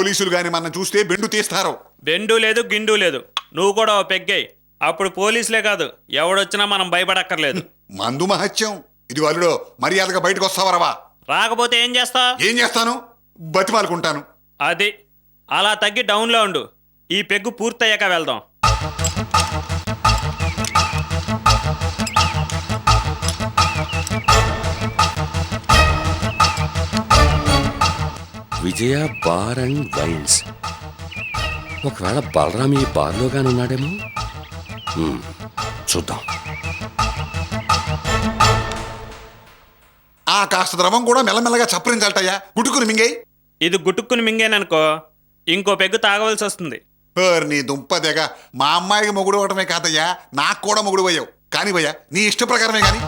పోలీసులు గాని మన చూస్తే బెండు తీస్తారు. బెండు లేదు గిండు లేదు, నువ్వు కూడా ఓ పెగ్గాయి. అప్పుడు పోలీసులే కాదు ఎవడొచ్చినా మనం భయపడక్కర్లేదు. మందు మహత్యం. ఇది అల్లుడు మర్యాదగా బయటకు వస్తావరవా? రాకపోతే ఏం చేస్తా? ఏం చేస్తాను? బతిమాలుకుంటాను. అది అలా తగ్గి డౌన్లో ఉండు. ఈ పెగ్గు పూర్తయ్యాక వెళ్దాం. విజయ బార్ అండ్ వైన్స్. ఒకవేళ బలరాం ఈ బార్లోగానే ఉన్నాడేమో. చూద్దాం. ఆ కాస్త ద్రవం కూడా మెల్లమెల్లగా చప్పరించాలటయ్యా. గుట్టుకుని మింగేయి. ఇది గుట్టుక్కుని మింగేననుకో ఇంకో పెగ్గు తాగవలసి వస్తుంది. నీ దుంపదేగ. మా అమ్మాయికి మొగుడు అవటమే కాదయ్యా, నాకు కూడా మొగుడు అయ్యావు. కానీ భయ్యా నీ ఇష్ట ప్రకారమే కానీ.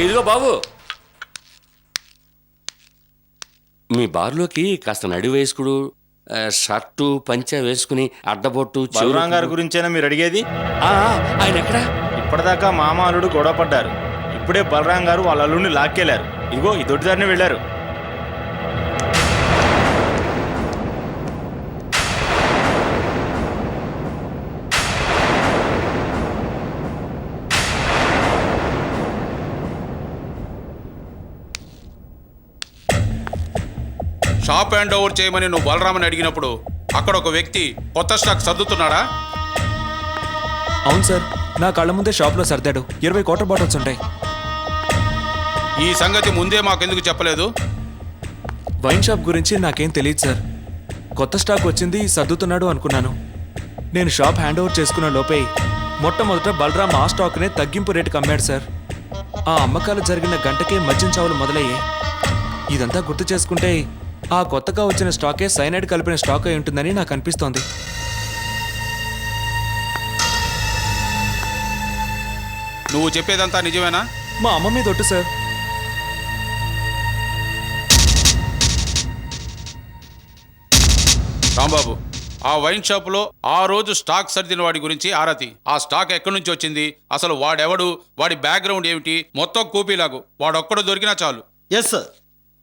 ఇదిగో బాబు, మీ బార్లోకి కాస్త నడి వేసుకుడు, షర్టు పంచ వేసుకుని అడ్డబొట్టు. బలరాం గారి గురించేనా మీరు అడిగేది? ఆయన ఎక్కడా? ఇప్పటిదాకా మామ అల్లుడు గొడవ పడ్డారు. ఇప్పుడే బలరాం గారు వాళ్ళ అల్లుడిని లాక్కెళ్లారు. ఇదిగో ఈ దొడ్డిదారిని వెళ్ళారు. షాప్ హ్యాండ్ ఓవర్ చేయమని నువ్వు బలరామని అడిగినప్పుడు అక్కడ ఒక వ్యక్తి కొత్త స్టాక్ సర్దుతున్నాడా? అవును సార్, నా కళ్ళ ముందే షాప్లో సర్దాడు. 20 క్వార్టర్ బాటిల్స్ ఉంటాయి. ఈ సంగతి ముందే మాకెందుకు చెప్పలేదు? వైన్ షాప్ గురించి నాకేం తెలియదు సార్. కొత్త స్టాక్ వచ్చింది, సర్దుతున్నాడు అనుకున్నాను. నేను షాప్ హ్యాండ్ ఓవర్ చేసుకున్న లోపే మొట్టమొదట బలరాం ఆ స్టాక్నే తగ్గింపు రేటుకి అమ్మాడు సార్. ఆ అమ్మకాలు జరిగిన గంటకే మద్యం చావులు మొదలయ్యాయి. ఇదంతా గుర్తు చేసుకుంటే ఆ కొత్తగా వచ్చిన స్టాకే సైనైడ్ కలిపిన స్టాక్ అయి ఉంటుందని నాకు అనిపిస్తోంది. నువ్వు చెప్పేదంతా నిజమేనా? మా అమ్మ మీద ఒట్టు సార్. రాంబాబు, ఆ వైన్ షాపులో ఆ రోజు స్టాక్ సర్దిన వాడి గురించి ఆరాతి. ఆ స్టాక్ ఎక్కడి నుంచి వచ్చింది, అసలు వాడెవడు, వాడి బ్యాక్గ్రౌండ్ ఏమిటి, మొత్తం కూపీలాగు. వాడొక్కడు దొరికినా చాలు. Yes sir.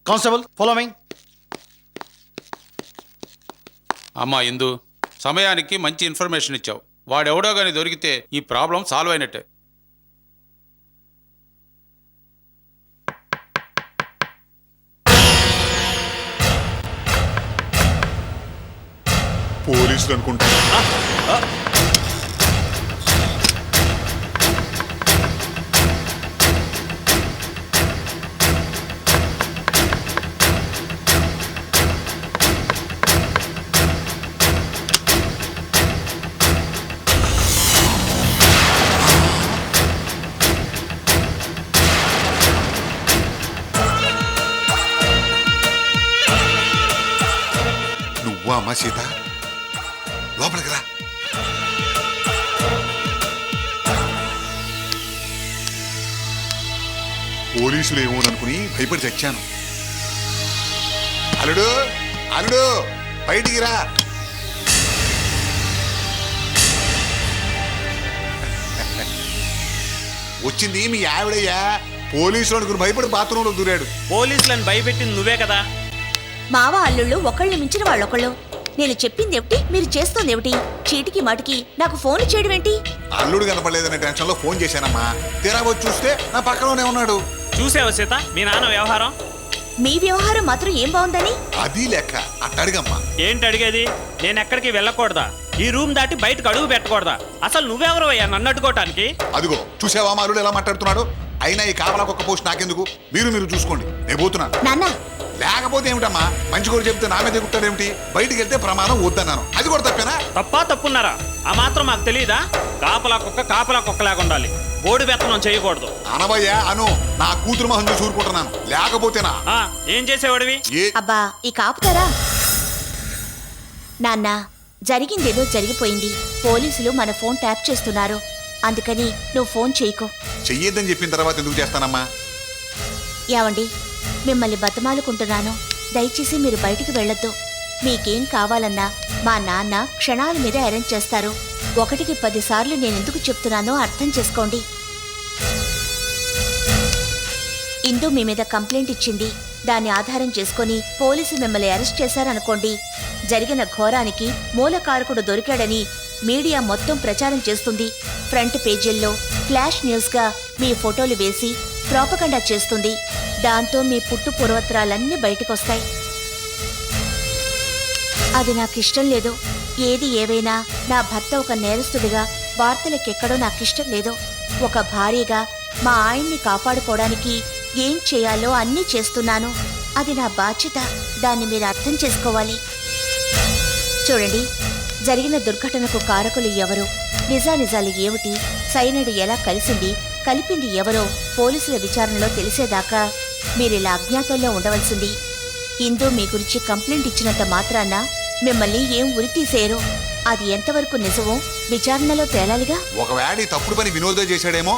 Constable following. అమ్మా ఇందు, సమయానికి మంచి ఇన్ఫర్మేషన్ ఇచ్చావు. వాడెవడో గాని దొరికితే ఈ ప్రాబ్లం సాల్వ్ అయినట్టే. పోలీసులు అనుకుంటా. నువ్వా అమ్మా సీత? లోపలికి రా. పోలీసులు ఏమోననుకుని భయపడి చచ్చాను. అల్లుడు, అల్లుడు బయటికి రా. వచ్చింది మీ ఆవిడయ్యా. పోలీసులు అనుకుని భయపడి బాత్రూంలో దూరాడు. పోలీసులను భయపెట్టింది నువ్వే కదా. మావ అల్లుళ్ళు ఒకళ్ళని మించిన వాళ్ళొకళ్ళు. నేను చెప్పింది ఏమిటి, మీరు చేస్తోంది ఏమిటి? చీటికి మాటికి నాకు ఫోన్ చేయడం ఏంటి? అల్లుడు కనపడలేదనే టెన్షన్ లో ఫోన్ చేశానమ్మా. తీరా వచ్చి చూస్తే నా పక్కలోనే ఉన్నాడు. చూసావా సీత మీ నాన్న వ్యవహారం? మీ వ్యవహారం మాత్రం ఏం బాగుందని? అది లెక్క. అట్టడిగమ్మా. ఏంటి అడిగేది? నేను ఎక్కడికి వెళ్ళకూడదా? ఈ రూమ్ దాటి బయటకు అడుగు పెట్టకూడదా? అసలు నువ్వెవరు అయ్యా నన్ను అడ్డుకోవటానికి? అదిగో చూసావా మా అల్లుడు ఎలా మాట్లాడుతున్నాడు? అయినా ఈ కాపలాకొక్క పోస్ట్ నాకెందుకు? మీరు చూసుకోండి, నేను పోతున్నాను. నాన్న లేకపోతే ఏమిటమ్మా, మంచి కూడా చెప్తే నా మీద గుట్టాడేమిటి? బయటికి వెళ్తే ప్రమాదం వద్దన్నాను. అది కూడా తప్పేనా? తప్పున్నారా? ఆ మాత్రం మాకు తెలియదా? కాపలా కుక్క లాగా ఉండాలి. బోడి బెత్తనం చేయకూడదు. అనవయ్యా అను. నా కూతురు మొహం చూసి ఊరుకుంటున్నాను. లేకపోతేనా ఏం చేసేవాడివి? అబ్బా ఈ కాపుతారా? నాన్న, జరిగిందేదో జరిగిపోయింది. పోలీసులు మన ఫోన్ ట్యాప్ చేస్తున్నారు. అందుకని నువ్వు ఫోన్ చేయకు. చెయ్యొద్దని చెప్పిన తర్వాత ఎందుకు చేస్తానమ్మా? ఏవండి, మిమ్మల్ని బతమాలుకుంటున్నాను. దయచేసి మీరు బయటికి వెళ్ళొద్దు. మీకేం కావాలన్నా మా నాన్న క్షణాల మీద అరేంజ్ చేస్తారు. 1కి 10 సార్లు నేనెందుకు చెప్తున్నానో అర్థం చేసుకోండి. ఇందు మీ మీద కంప్లైంట్ ఇచ్చింది. దాన్ని ఆధారం చేసుకొని పోలీసు మిమ్మల్ని అరెస్ట్ చేశారనుకోండి, జరిగిన ఘోరానికి మూలకారకుడు దొరికాడని మీడియా మొత్తం ప్రచారం చేస్తుంది. ఫ్రంట్ పేజీల్లో ఫ్లాష్ న్యూస్గా మీ ఫోటోలు వేసి ప్రోపగండా చేస్తుంది. దాంతో మీ పుట్టు పూర్వత్రాలన్నీ బయటకొస్తాయి. అది నాకిష్టం లేదు. ఏది ఏవైనా నా భర్త ఒక నేరస్తుడిగా వార్తలకెక్కడో నాకిష్టం లేదు. ఒక భార్యగా మా ఆయన్ని కాపాడుకోవడానికి ఏం చేయాలో అన్నీ చేస్తున్నాను. అది నా బాధ్యత. దాన్ని మీరు అర్థం చేసుకోవాలి. చూడండి, జరిగిన దుర్ఘటనకు కారకులు ఎవరు, నిజానిజాలు ఏమిటి, సైనడ్ ఎలా కలిపింది ఎవరో పోలీసుల విచారణలో తెలిసేదాకా మీరిలా అజ్ఞాతంలో ఉండవలసింది. ఇందు మీ గురించి కంప్లైంట్ ఇచ్చినంత మాత్రాన మిమ్మల్ని ఏం ఉరితీసేయరు. అది ఎంతవరకు నిజమో విచారణలో తేలాలిగా. ఒకవేళ ఈ తప్పుడు పని వినోదం చేశాడేమో.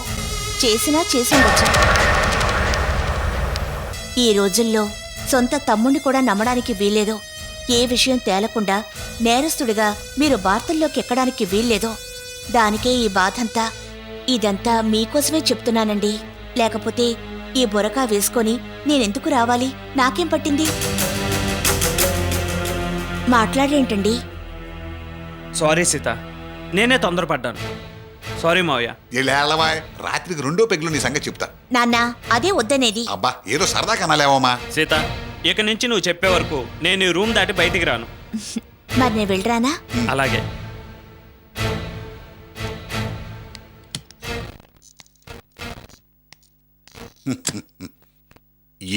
చేసినా చేసుండొచ్చు. ఈ రోజుల్లో సొంత తమ్ముణ్ణి కూడా నమ్మడానికి వీల్లేదు. ఏ విషయం తేలకుండా నేరస్తుడిగా మీరు వార్తల్లోకి ఎక్కడానికి వీల్లేదు. దానికే ఈ బాధంతా. ఇదంతా మీకోసమే చెప్తున్నానండి. లేకపోతే ఈ బురకా వేసుకొని నేనెందుకు రావాలి? నాకేం పట్టింది? మాట్లాడేంటండి? సారీ సీత, నేనే తొందరపడ్డాను. సారీ మావయ్య. ఏళ్ళవా, రాత్రికి 2వ పెగ్గులు నీ సంగతి చెప్తా. నాన్న, అదే వద్దనేది. అబ్బా, ఏదో సరదా కనాలేవమ్మా. సీత, ఇక నుంచి నువ్వు చెప్పే వరకు నేను ఈ రూమ్ దాటి బయటికి రాను. మరి నేను వెళ్ళరానా? అలాగే.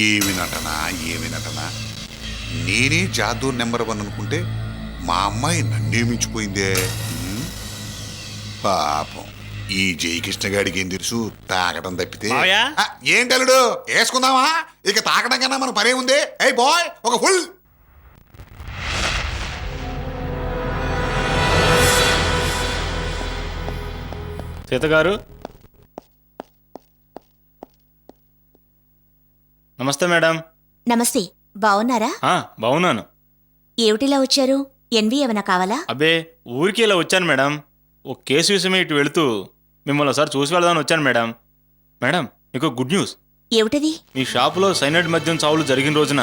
ఏమి నటనా. నేనే జాదూ నెంబర్ 1 అనుకుంటే మా అమ్మాయి నన్నే మించిపోయిందే. పాపం ఈ జయకృష్ణ గాడికి ఏం తెలుసు, తాగడం తప్పితే. మావయ్య? ఏం కలుడు, వేసుకుందామా? ఇక తాగడం కన్నా మన పనే ఉంది. ఏ బాయ్, ఒక ఫుల్. సీత గారు, నమస్తే మేడం. నమస్తే. బావున్నారా? బాగున్నాను. ఏమిటిలా వచ్చారు? ఎన్వి ఏమైనా కావాలా? అబ్బే, ఊరికి ఇలా వచ్చాను మేడం. ఓ కేసు విషయమే ఇటు వెళుతూ మిమ్మల్ని ఒకసారి చూసి వెళదామని వచ్చాను మేడం. మేడం, మీకు గుడ్ న్యూస్. ఏమిటది? మీ షాపులో సైనైడ్ మద్యం చావులు జరిగిన రోజున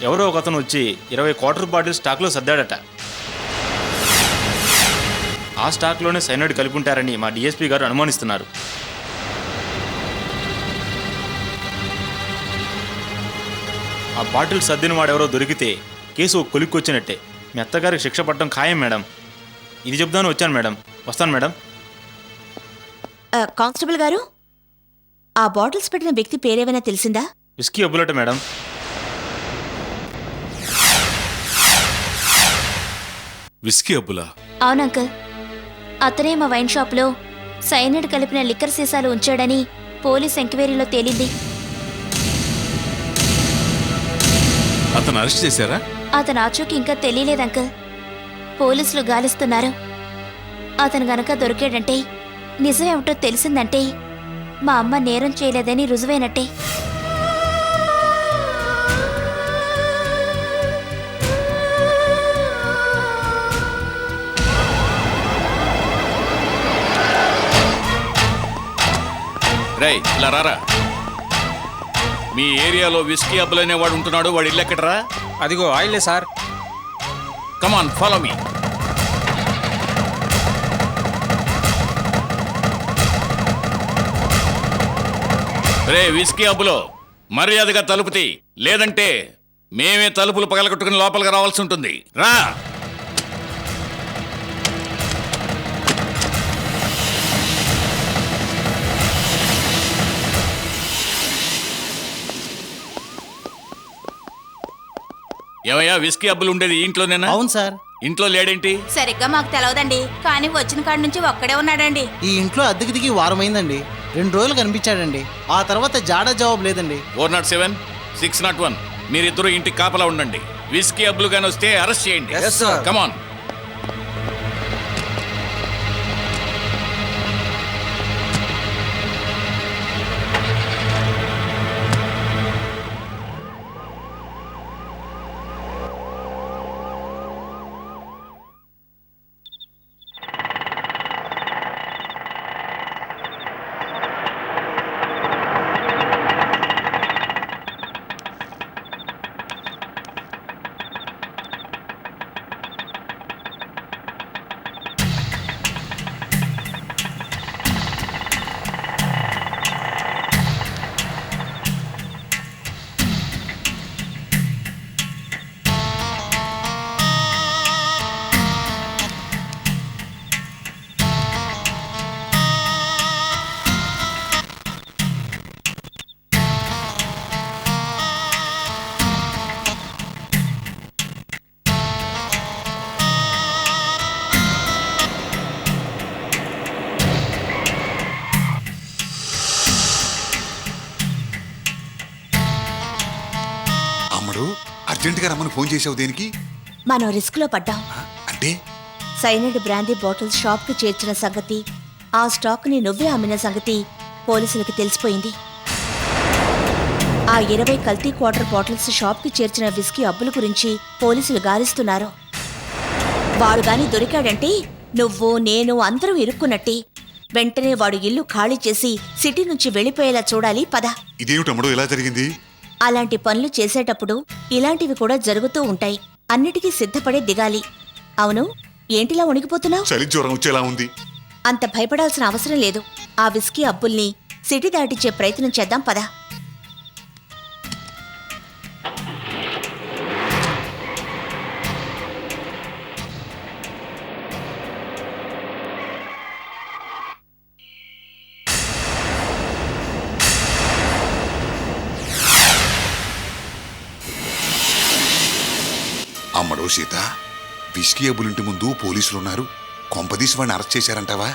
ఎవరో ఒకతను వచ్చి 20 క్వార్టర్ బాటిల్ స్టాక్లో సర్దాడట. ఆ స్టాక్లోనే సైనైడ్ కలిపి ఉంటారని మా డిఎస్పీ గారు అనుమానిస్తున్నారు. ఆ బాటిల్ సర్దిన వాడెవరో దొరికితే కేసు కొలిక్కొచ్చినట్టే. మీ అత్తగారికి శిక్ష పడటం ఖాయం మేడం. ఇది చెప్దాను వచ్చాను మేడం. వస్తాను మేడం. కానిస్టేబుల్ గారు, ఆ బాటిల్స్ పెట్టిన వ్యక్తి పేరేమైనా తెలిసిందా? విస్కీ అబ్బులట మేడం. విస్కీ అబ్బులా? అవును అంకుల్. అతనే మా వైన్ షాప్లో సైనైడ్ కలిపిన లిక్కర్ సీసాలు ఉంచాడని పోలీస్ ఎంక్వైరీలో తేలింది. అతను అరెస్ట్ చేశారా? అతను ఆచూకీ ఇంకా తెలియలేదు అంకుల్. పోలీసులు గాలిస్తున్నారు. అతను గనక దొరికాడంటే, నిజమేమిటో తెలిసిందంటే మా అమ్మ నేరం చేయలేదని రుజువైనట్టే. రై, ఇలా రారా. మీ ఏరియాలో విస్కీ అబ్బుల్ అనేవాడు ఉంటున్నాడు. వాడు ఇల్లు ఎక్కడరా? అదిగో ఆయిలే సార్. కమాన్, ఫాలో మీ. రే విస్కీ అబ్బులో, మర్యాదగా తలుపు తీ, లేదంటే మేమే తలుపులు పగలగొట్టుకుని లోపలికి రావాల్సి ఉంటుంది. రా. ఏమయ్యా, విస్కీ అబ్బులు ఉండేది ఇంట్లోనేనా? అవును సార్. ఇంట్లో లేడేంటి? సరిగ్గా మాకు తెలవదండి, కానీ వచ్చిన కాడి నుంచి ఒక్కడే ఉన్నాడండి. ఈ ఇంట్లో అద్దెకి దిగి వారమైందండి. 2 రోజులు కనిపించాడండి. ఆ తర్వాత జాడా జవాబు లేదండి. 407, 601 మీరిద్దరూ ఇంటికి కాపలా ఉండండి. విస్కీ అబ్బులు గాని వస్తే అరెస్ట్ చేయండి. కమాన్. అర్జెంటుగా రమ్మని ఫోన్ చేసావు దేనికి? మనం రిస్క్లో పడ్డాం. అంటే సైనడ్ బ్రాందీ బాటిల్స్ షాప్కి చేర్చిన సంగతి, ఆ స్టాక్ని నువ్వే అమ్మిన సంగతి పోలీసులకి తెలిసిపోయింది. ఆ 20 కల్తీ క్వార్టర్ బాటిల్స్ షాప్కి చేర్చిన విస్కీ అబ్బుల గురించి పోలీసులు గాలిస్తున్నారు. వాడు గాని దొరికాడంటే నువ్వు నేను అందరం ఇరుక్కున్నట్టే. వెంటనే వాడు ఇల్లు ఖాళీ చేసి సిటీ నుంచి వెళ్ళిపోయేలా చూడాలి. పద. ఇదేమిటమ్మడో ఇలా జరిగింది? అలాంటి పనులు చేసేటప్పుడు ఇలాంటివి కూడా జరుగుతూ ఉంటాయి. అన్నిటికీ సిద్ధపడే దిగాలి. అవును, ఏంటిలా వణికిపోతున్నావు? చలి జ్వరం వచ్చేలా ఉంది. అంత భయపడాల్సిన అవసరం లేదు. ఆ విస్కీ అబ్బుల్ని సిటీ దాటిచ్చే ప్రయత్నం చేద్దాం. పద. అమ్మడో సీత, విస్కీ అబ్బులింటి ముందు పోలీసులున్నారు. కొంపదీసి వాడిని అరెస్ట్ చేశారంటావా?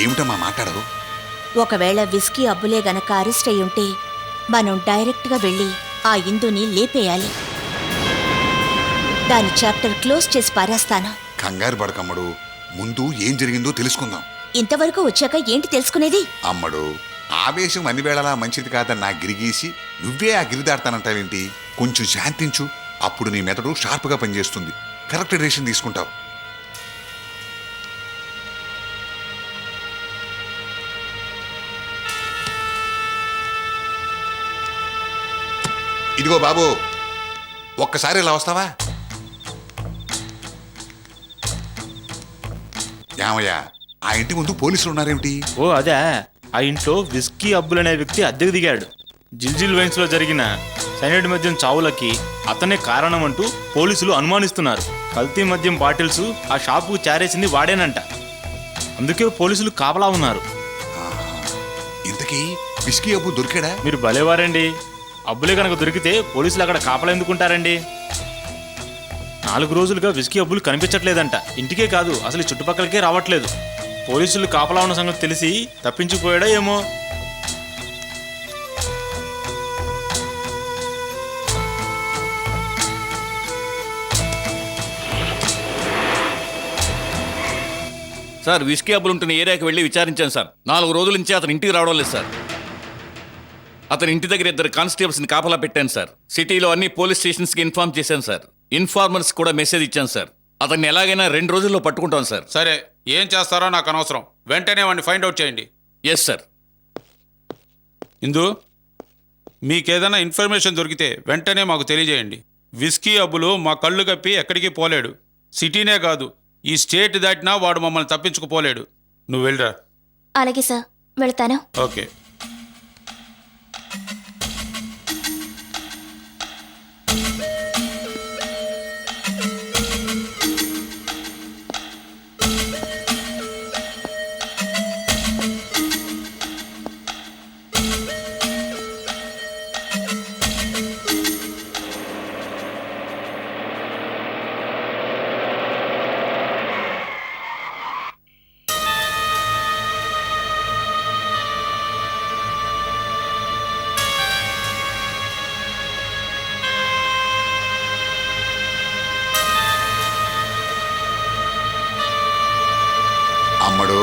ఏమిటమ్మా మాట్లాడవు? ఒకవేళ విస్కీ అబ్బులే గనక అరెస్ట్ అయ్యుంటే మనం డైరెక్ట్గా వెళ్ళి ఆ ఇందుని లేపేయాలి. దాని చాప్టర్ క్లోజ్ చేసి పారేస్తాను. కంగారు పడకమ్మడు, ముందు ఏం జరిగిందో తెలుసుకుందాం. ఇంతవరకు వచ్చాక ఏంటి తెలుసుకునేది? అమ్మడు, ఆవేశం అన్ని వేళలా మంచిది కాదని నా గిరిగీసి నువ్వే ఆ గిరి దాడతానంటావేంటి? కొంచెం శాంతించు. అప్పుడు నీ మెదడు షార్ప్గా పనిచేస్తుంది. కరెక్ట్ డెసిషన్ తీసుకుంటావు. ఇదిగో బాబు, ఒక్కసారి ఇలా వస్తావా? ఏమయ్యా, ఆ ఇంటి ముందు పోలీసులు ఉన్నారేమిటి? ఓ అదే, ఆ ఇంట్లో విస్కీ అబ్బుల్ అనే వ్యక్తి అద్దెకు దిగాడు. జిల్జిల్ వైన్స్లో జరిగిన సైనైడ్ మద్యం చావులకి అతనే కారణం అంటూ పోలీసులు అనుమానిస్తున్నారు. కల్తీ మద్యం బాటిల్స్ ఆ షాపుకు చేరేసింది వాడేనంట. అందుకే పోలీసులు కాపలా ఉన్నారు. ఇంతకీ విస్కీ అబ్బు దొరికాడా? మీరు భలేవారండి. అబ్బులే కనుక దొరికితే పోలీసులు అక్కడ కాపలా ఎందుకుంటారండి? 4 రోజులుగా విస్కీ అబ్బులు కనిపించట్లేదంట. ఇంటికే కాదు, అసలు ఈ చుట్టుపక్కలకే రావట్లేదు. పోలీసులు కాపలా ఉన్న సంగతి తెలిసి తప్పించుకుపోయాడా ఏమో. సార్, విస్కీ అబ్బులు ఉంటున్న ఏరియాకి వెళ్ళి విచారించాను సార్. 4 రోజుల నుంచి అతను ఇంటికి రావడం లేదు సార్. అతని ఇంటి దగ్గర 2 కానిస్టేబుల్స్ని కాపలా పెట్టాను సార్. సిటీలో అన్ని పోలీస్ స్టేషన్స్కి ఇన్ఫార్మ్ చేశాను సార్. ఇన్ఫార్మర్స్ కూడా మెసేజ్ ఇచ్చాను సార్. అతన్ని ఎలాగైనా 2 రోజుల్లో పట్టుకుంటాం సార్. సరే, ఏం చేస్తారో నాకు అనవసరం. వెంటనే వాడిని ఫైండ్ అవుట్ చేయండి. Yes sir. ఇందు, మీకేదైనా ఇన్ఫర్మేషన్ దొరికితే వెంటనే మాకు తెలియజేయండి. విస్కీ అబ్బులు మా కళ్ళు కప్పి ఎక్కడికి పోలేడు. సిటీనే కాదు, ఈ స్టేట్ దాటినా వాడు మమ్మల్ని తప్పించుకుపోలేడు. నువ్వు వెళ్ళరా. అలాగే సార్, వెళ్తాను. ఓకే. అమ్మడు,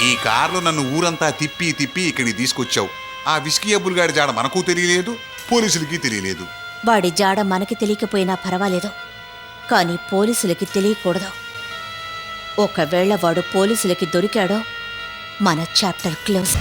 ఈ కార్లో నన్ను ఊరంతా తిప్పి తిప్పి ఇక్కడికి తీసుకొచ్చావు. ఆ విస్కీ అబ్బుల్ గాడి జాడ మనకు తెలియలేదు, పోలీసులకి తెలియలేదు. వాడి జాడ మనకి తెలియకపోయినా పర్వాలేదు, కానీ పోలీసులకి తెలియకూడదు. ఒకవేళ వాడు పోలీసులకి దొరికాడో మన చాప్టర్ క్లోజ్.